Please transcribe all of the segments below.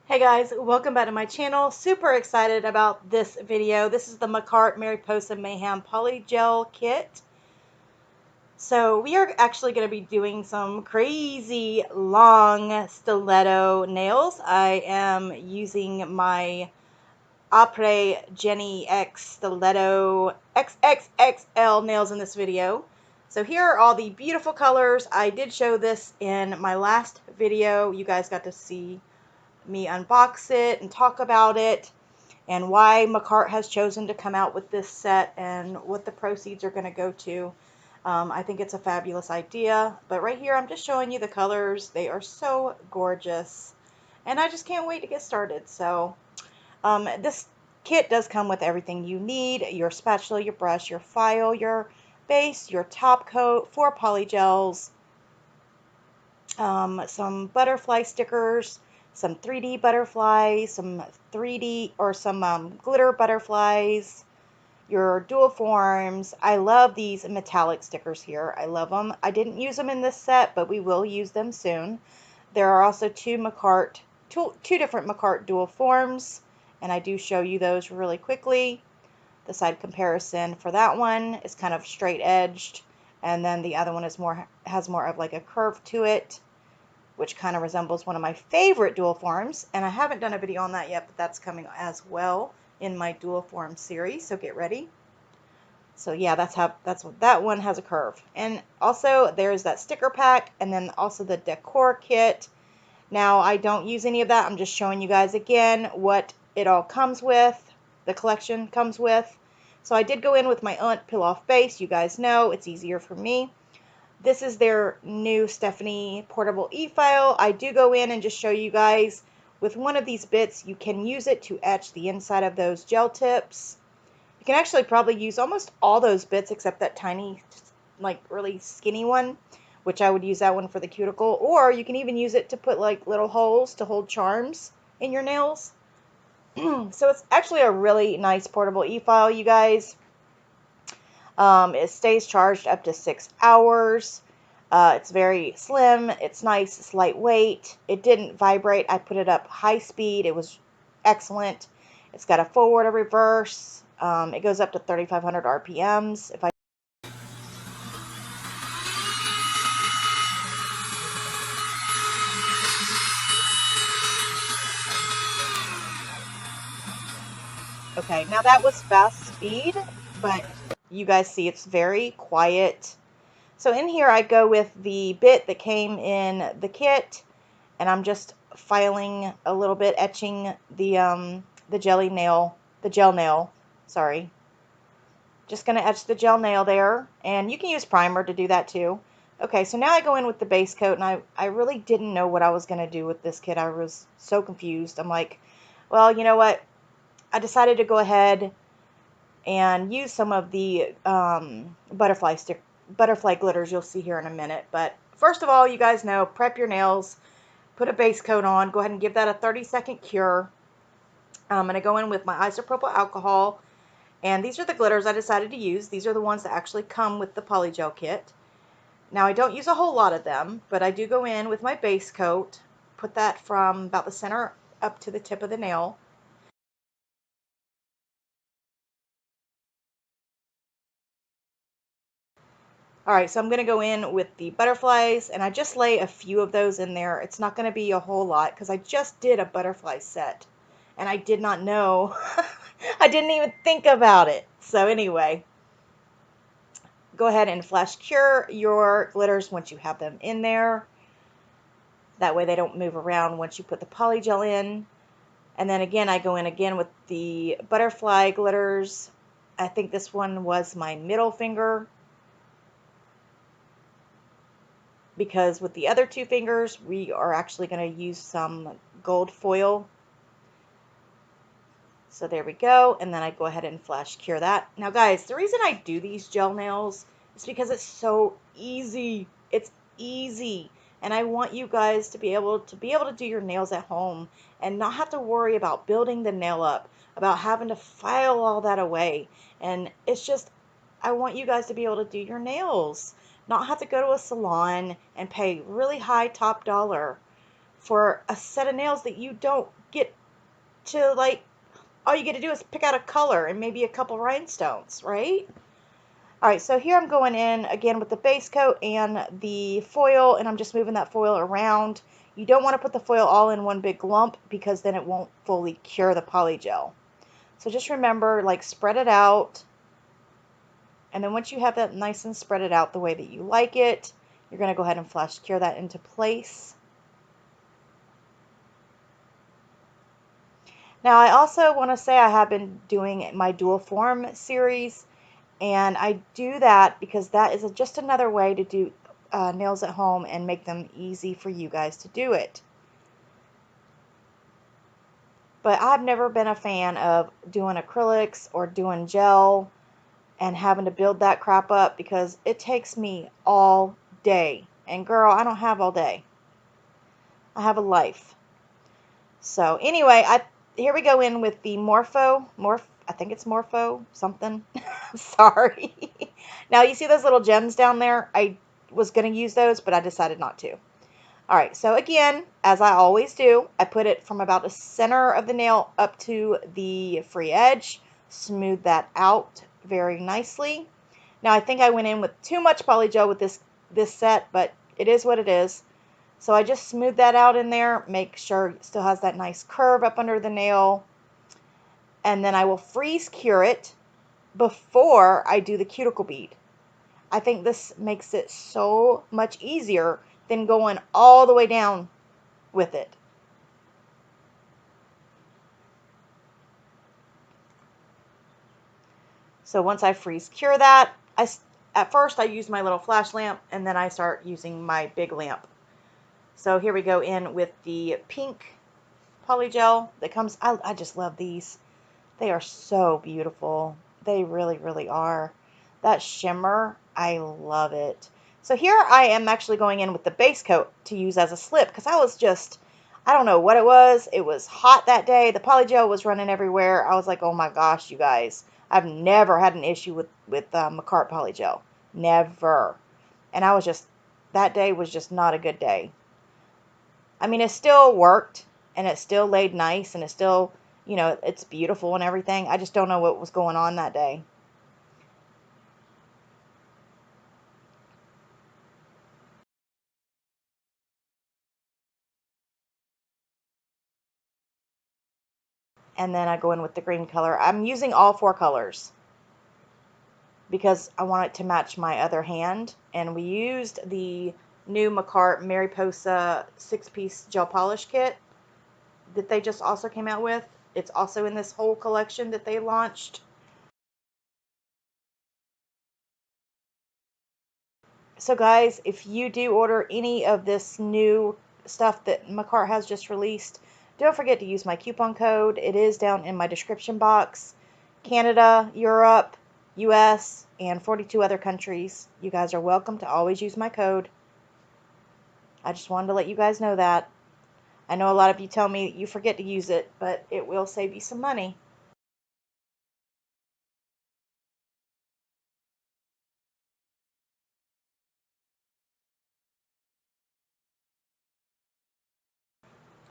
Hey guys, welcome back to my channel. Super excited about this video. This is the Makartt Mariposa Mayhem Poly Gel Kit. So we are actually going to be doing some crazy long stiletto nails. I am using my Apres Jenny X Stiletto XXXL nails in this video. So here are all the beautiful colors. I did show this in my last video. You guys got to see me unbox it and talk about it and why Makartt has chosen to come out with this set and what the proceeds are going to go to. I think it's a fabulous idea, but right here I'm just showing you the colors. They are so gorgeous and I just can't wait to get started. So this kit does come with everything you need: your spatula, your brush, your file, your base, your top coat, 4 polygels, some butterfly stickers, some 3D butterflies, some 3D or some glitter butterflies, your dual forms. I love these metallic stickers here. I love them. I didn't use them in this set, but we will use them soon. There are also two different Makartt dual forms, and I do show you those really quickly. The side comparison for that one is kind of straight edged, and then the other one has more of like a curve to it, which kind of resembles one of my favorite dual forms, and I haven't done a video on that yet, but that's coming as well in my dual form series, so get ready. So yeah, that's what that one has, a curve. And also there's that sticker pack, and then also the decor kit. Now I don't use any of that. I'm just showing you guys again what it all comes with, the collection comes with. So I did go in with my Unt Peel Off base. You guys know it's easier for me. This is their new Stephanie portable e-file. I do go in and just show you guys with one of these bits, you can use it to etch the inside of those gel tips. You can actually probably use almost all those bits except that tiny, like really skinny one, which I would use that one for the cuticle, or you can even use it to put like little holes to hold charms in your nails. So it's actually a really nice portable e-file, you guys. It stays charged up to 6 hours. It's very slim. It's nice. It's lightweight. It didn't vibrate. I put it up high speed. It was excellent. It's got a forward, a reverse. It goes up to 3,500 RPMs. Okay, now that was fast speed, but you guys see it's very quiet. So in here I go with the bit that came in the kit, and I'm just filing a little bit, etching the gel nail, sorry. Just going to etch the gel nail there, and you can use primer to do that too. Okay, so now I go in with the base coat, and I really didn't know what I was going to do with this kit. I was so confused. I'm like, well, you know what? I decided to go ahead and use some of the butterfly glitters you'll see here in a minute. But first of all, you guys know, prep your nails, put a base coat on, go ahead and give that a 30-second cure. I'm going to go in with my isopropyl alcohol, and these are the glitters I decided to use. These are the ones that actually come with the polygel kit. Now I don't use a whole lot of them, but I do go in with my base coat, put that from about the center up to the tip of the nail. Alright, so I'm going to go in with the butterflies, and I just lay a few of those in there. It's not going to be a whole lot because I just did a butterfly set, and I did not know. I didn't even think about it. So anyway, go ahead and flash cure your glitters once you have them in there. That way they don't move around once you put the polygel in. And then again, I go in again with the butterfly glitters. I think this one was my middle finger, because with the other 2 fingers, we are actually going to use some gold foil. So there we go, and then I go ahead and flash cure that. Now guys, the reason I do these gel nails is because it's so easy. It's easy, and I want you guys to be able to do your nails at home and not have to worry about building the nail up, about having to file all that away. And it's just, I want you guys to be able to do your nails, not have to go to a salon and pay really high top dollar for a set of nails that you don't get to, like, all you get to do is pick out a color and maybe a couple rhinestones, right? All right, so here I'm going in again with the base coat and the foil, and I'm just moving that foil around. You don't want to put the foil all in one big lump because then it won't fully cure the polygel. So just remember, like, spread it out. And then once you have that nice and spread it out the way that you like it, you're going to go ahead and flash cure that into place. Now, I also want to say I have been doing my dual form series, and I do that because that is just another way to do nails at home and make them easy for you guys to do it. But I've never been a fan of doing acrylics or doing gel and having to build that crap up because it takes me all day. And girl, I don't have all day. I have a life. So anyway, here we go in with the I think it's Morpho something. Sorry. Now you see those little gems down there? I was going to use those, but I decided not to. All right, so again, as I always do, I put it from about the center of the nail up to the free edge, smooth that out very nicely. Now I think I went in with too much polygel with this set, but it is what it is. So I just smooth that out in there, make sure it still has that nice curve up under the nail, and then I will freeze cure it before I do the cuticle bead. I think this makes it so much easier than going all the way down with it. So once I freeze cure that, at first I use my little flash lamp, and then I start using my big lamp. So here we go in with the pink polygel that comes. I just love these. They are so beautiful. They really, really are. That shimmer, I love it. So here I am actually going in with the base coat to use as a slip because I don't know what it was. It was hot that day. The polygel was running everywhere. I was like, oh my gosh, you guys. I've never had an issue with Makartt polygel. Never. And that day was just not a good day. I mean, it still worked and it still laid nice and it still, it's beautiful and everything. I just don't know what was going on that day. And then I go in with the green color. I'm using all 4 colors because I want it to match my other hand. And we used the new Makartt Mariposa 6-piece gel polish kit that they just also came out with. It's also in this whole collection that they launched. So guys, if you do order any of this new stuff that Makartt has just released, don't forget to use my coupon code. It is down in my description box. Canada, Europe, US, and 42 other countries. You guys are welcome to always use my code. I just wanted to let you guys know that. I know a lot of you tell me you forget to use it, but it will save you some money.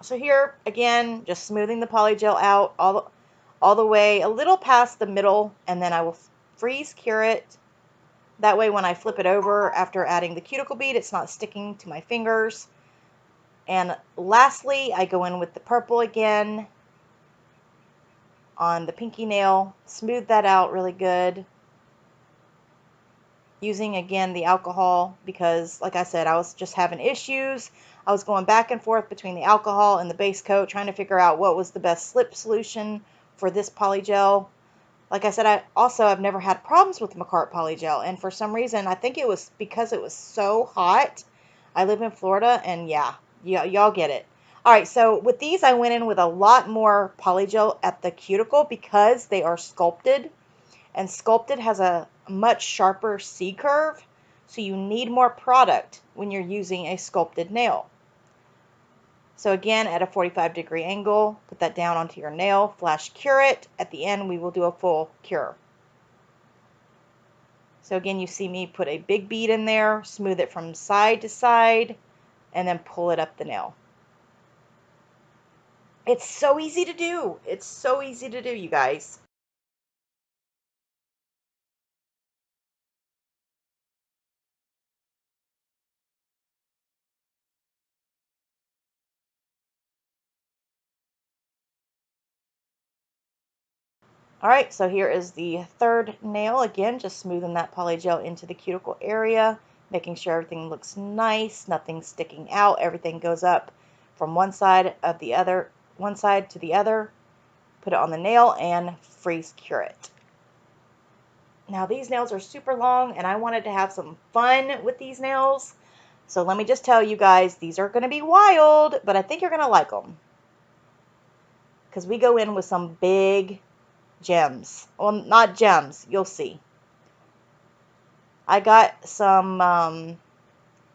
So here, again, just smoothing the polygel out all the way a little past the middle, and then I will freeze cure it. That way when I flip it over after adding the cuticle bead, it's not sticking to my fingers. And lastly, I go in with the purple again on the pinky nail, smooth that out really good. Using again the alcohol because, like I said, I was just having issues. I was going back and forth between the alcohol and the base coat trying to figure out what was the best slip solution for this polygel. Like I said, I've never had problems with Makartt polygel, and for some reason I think it was because it was so hot. I live in Florida, and yeah, y'all get it. Alright, so with these I went in with a lot more polygel at the cuticle because they are sculpted, and sculpted has a much sharper C curve, so you need more product when you're using a sculpted nail. So again, at a 45-degree angle, put that down onto your nail, flash cure it. At the end, we will do a full cure. So again, you see me put a big bead in there, smooth it from side to side, and then pull it up the nail. It's so easy to do. It's so easy to do, you guys. Alright, so here is the third nail. Again, just smoothing that polygel into the cuticle area, making sure everything looks nice, nothing's sticking out, everything goes up from one side to the other, put it on the nail, and freeze cure it. Now these nails are super long, and I wanted to have some fun with these nails. So let me just tell you guys, these are going to be wild, but I think you're going to like them. Because we go in with some big gems. Well, not gems. You'll see. I got some,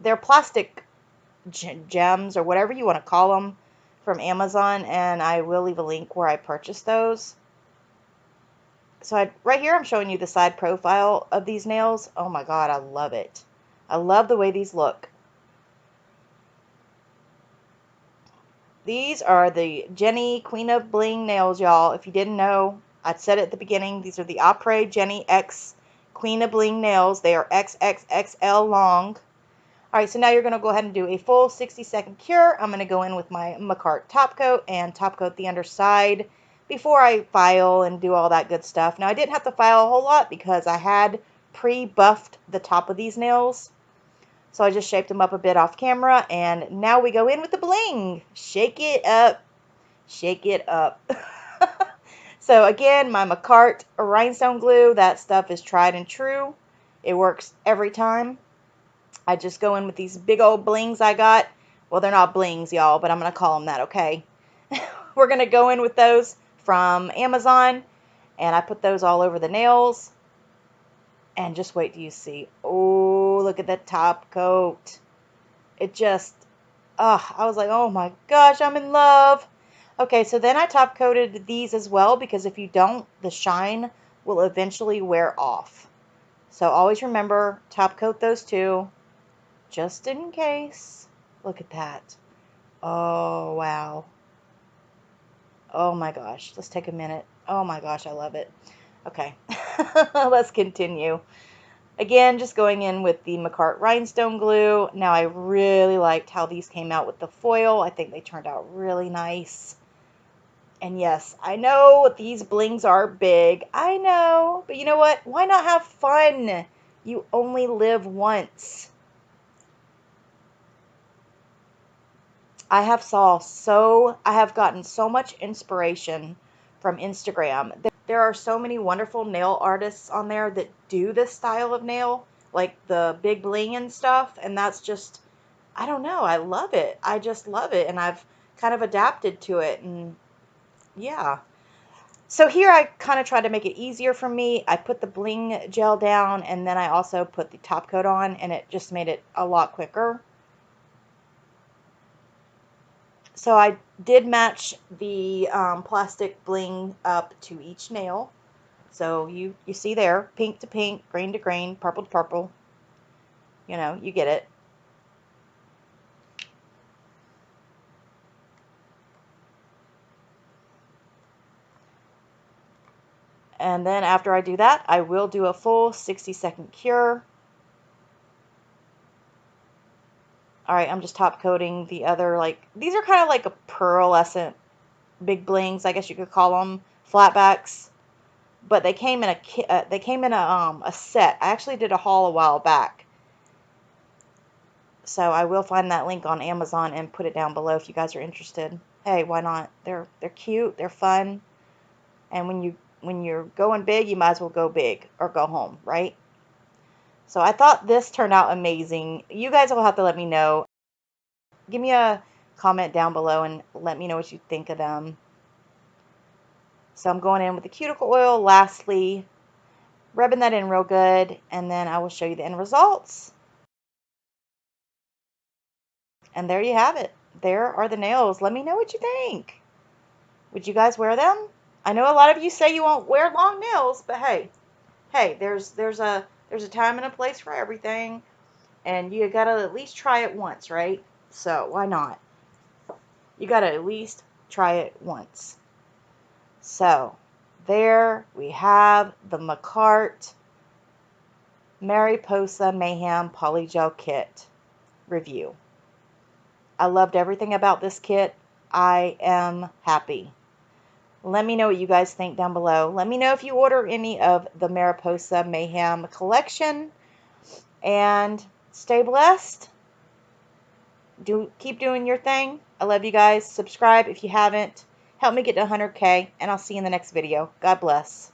they're plastic gems or whatever you want to call them from Amazon, and I will leave a link where I purchased those. So right here I'm showing you the side profile of these nails. Oh my god, I love it. I love the way these look. These are the Jenny Queen of Bling nails, y'all. If you didn't know, I said it at the beginning. These are the Apres Jenny X Queen of Bling nails. They are XXXL long. Alright, so now you're going to go ahead and do a full 60-second cure. I'm going to go in with my Makartt top coat and top coat the underside before I file and do all that good stuff. Now, I didn't have to file a whole lot because I had pre-buffed the top of these nails. So I just shaped them up a bit off camera, and now we go in with the bling. Shake it up. Shake it up. So again, my Makartt rhinestone glue, that stuff is tried and true. It works every time. I just go in with these big old blings I got. Well, they're not blings, y'all, but I'm going to call them that, okay? We're going to go in with those from Amazon, and I put those all over the nails. And just wait till you see. Oh, look at that top coat. It just, I was like, oh my gosh, I'm in love. Okay, so then I top coated these as well, because if you don't, the shine will eventually wear off. So always remember, top coat those two, just in case. Look at that. Oh, wow. Oh my gosh, let's take a minute. Oh my gosh, I love it. Okay, let's continue. Again, just going in with the Makartt rhinestone glue. Now, I really liked how these came out with the foil. I think they turned out really nice. And yes, I know these blings are big. I know. But you know what? Why not have fun? You only live once. I have gotten so much inspiration from Instagram. There are so many wonderful nail artists on there that do this style of nail, like the big bling and stuff, and that's just, I don't know, I love it. I just love it, and I've kind of adapted to it, and yeah. So here I kind of tried to make it easier for me. I put the bling gel down, and then I also put the top coat on, and it just made it a lot quicker. So I did match the plastic bling up to each nail. So you see there, pink to pink, green to green, purple to purple. You know, you get it. And then after I do that, I will do a full 60-second cure. Alright, I'm just top coating the other, like, these are kind of like a pearlescent big blings, I guess you could call them, flatbacks. But they came in a set. I actually did a haul a while back. So I will find that link on Amazon and put it down below if you guys are interested. Hey, why not? They're cute, they're fun. And when you're going big, you might as well go big or go home, right? So I thought this turned out amazing. You guys will have to let me know. Give me a comment down below and let me know what you think of them. So I'm going in with the cuticle oil lastly, rubbing that in real good, and then I will show you the end results. And there you have it. There are the nails. Let me know what you think. Would you guys wear them? I know a lot of you say you won't wear long nails, but hey, there's a time and a place for everything, and you gotta at least try it once, right? So why not? You gotta at least try it once. So, there we have the Makartt Mariposa Mayhem Polygel Kit review. I loved everything about this kit. I am happy. Let me know what you guys think down below. Let me know if you order any of the Mariposa Mayhem collection. And stay blessed. Keep doing your thing. I love you guys. Subscribe if you haven't. Help me get to 100K, and I'll see you in the next video. God bless.